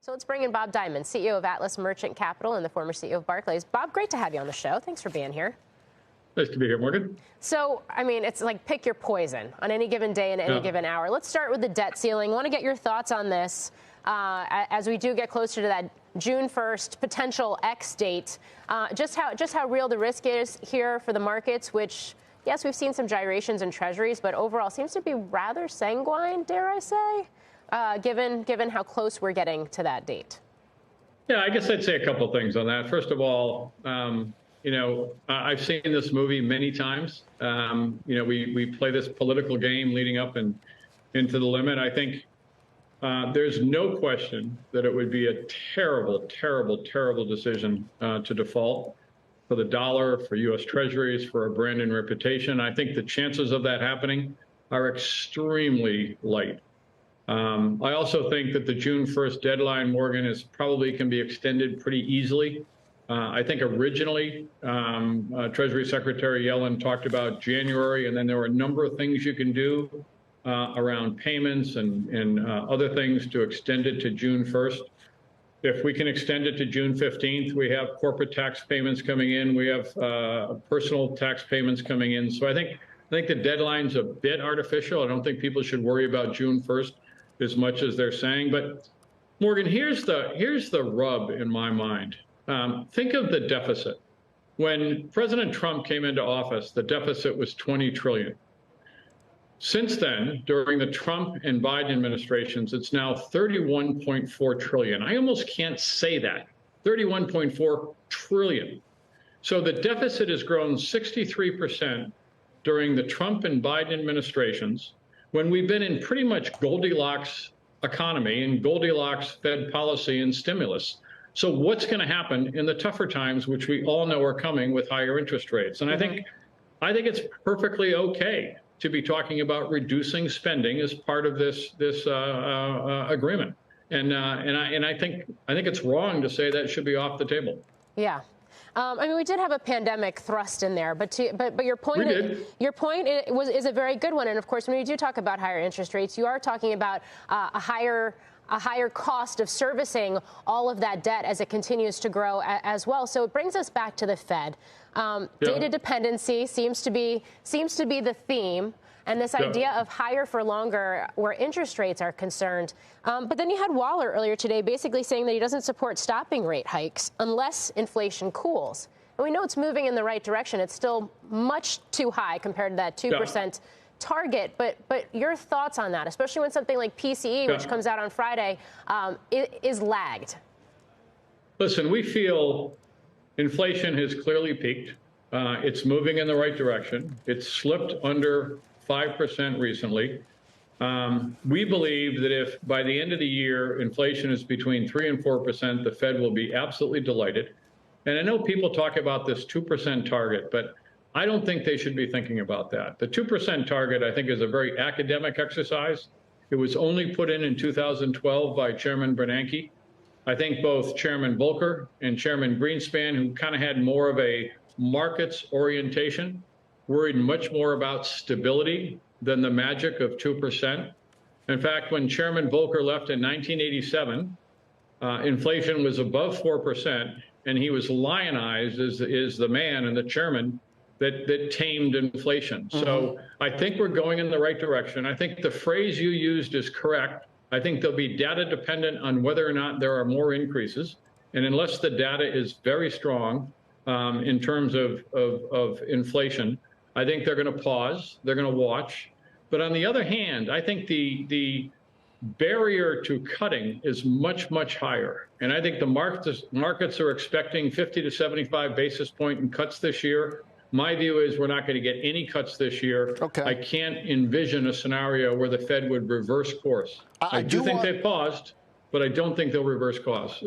So let's bring in Bob Diamond, CEO of Atlas Merchant Capital and the former CEO of Barclays. Bob, great to have you on the show. Thanks for being here. Nice to be here, Morgan. So, I mean, it's like pick your poison on any given day and any given hour. Let's start with the debt ceiling. I want to get your thoughts on this as we do get closer to that June 1st potential X date. Just how real the risk is here for the markets, which, yes, we've seen some gyrations in treasuries, but overall seems to be rather sanguine, dare I say, given how close we're getting to that date. Yeah, I guess I'd say a couple of things on that. First of all, I've seen this movie many times. We play this political game leading up and into the limit. I think there's no question that it would be a terrible, terrible, terrible decision to default for the dollar, for U.S. Treasuries, for our brand and reputation. I think the chances of that happening are extremely light. I also think that the June 1st deadline, Morgan, can be extended pretty easily. I think originally Treasury Secretary Yellen talked about January, and then there were a number of things you can do around payments and other things to extend it to June 1st. If we can extend it to June 15th, we have corporate tax payments coming in. We have personal tax payments coming in. So I think the deadline's a bit artificial. I don't think people should worry about June 1st as much as they're saying. But Morgan, here's the rub in my mind. Think of the deficit. When President Trump came into office, the deficit was $20 trillion. Since then, during the Trump and Biden administrations, it's now $31.4 trillion. I almost can't say that. $31.4 trillion. So the deficit has grown 63% during the Trump and Biden administrations, when we've been in pretty much Goldilocks economy and Goldilocks Fed policy and stimulus. So what's going to happen in the tougher times, which we all know are coming with higher interest rates? And I think it's perfectly okay to be talking about reducing spending as part of this agreement. And I think it's wrong to say that should be off the table. Yeah. I mean, we did have a pandemic thrust in there, but your point is a very good one. And of course, when you do talk about higher interest rates, you are talking about a higher cost of servicing all of that debt as it continues to grow as well. So it brings us back to the Fed. Data dependency seems to be the theme, and this idea of higher for longer where interest rates are concerned. But then you had Waller earlier today basically saying that he doesn't support stopping rate hikes unless inflation cools. And we know it's moving in the right direction. It's still much too high compared to that 2% target. But your thoughts on that, especially when something like PCE, which comes out on Friday, is lagged? Listen, we feel inflation has clearly peaked. It's moving in the right direction. It's slipped under 5% recently. We believe that if by the end of the year inflation is between 3 and 4%, the Fed will be absolutely delighted. And I know people talk about this 2% target, but I don't think they should be thinking about that. The 2% target, I think, is a very academic exercise. It was only put in 2012 by Chairman Bernanke. I think both Chairman Volcker and Chairman Greenspan, who kind of had more of a markets orientation, worried much more about stability than the magic of 2%. In fact, when Chairman Volcker left in 1987, inflation was above 4%, and he was lionized as the man and the chairman that tamed inflation. So I think we're going in the right direction. I think the phrase you used is correct. I think they'll be data dependent on whether or not there are more increases. And unless the data is very strong in terms of inflation, I think they're going to pause. They're going to watch. But on the other hand, I think the barrier to cutting is much, much higher. And I think the markets are expecting 50 to 75 basis point in cuts this year. My view is we're not going to get any cuts this year. I can't envision a scenario where the Fed would reverse course. I do think they paused, but I don't think they'll reverse course.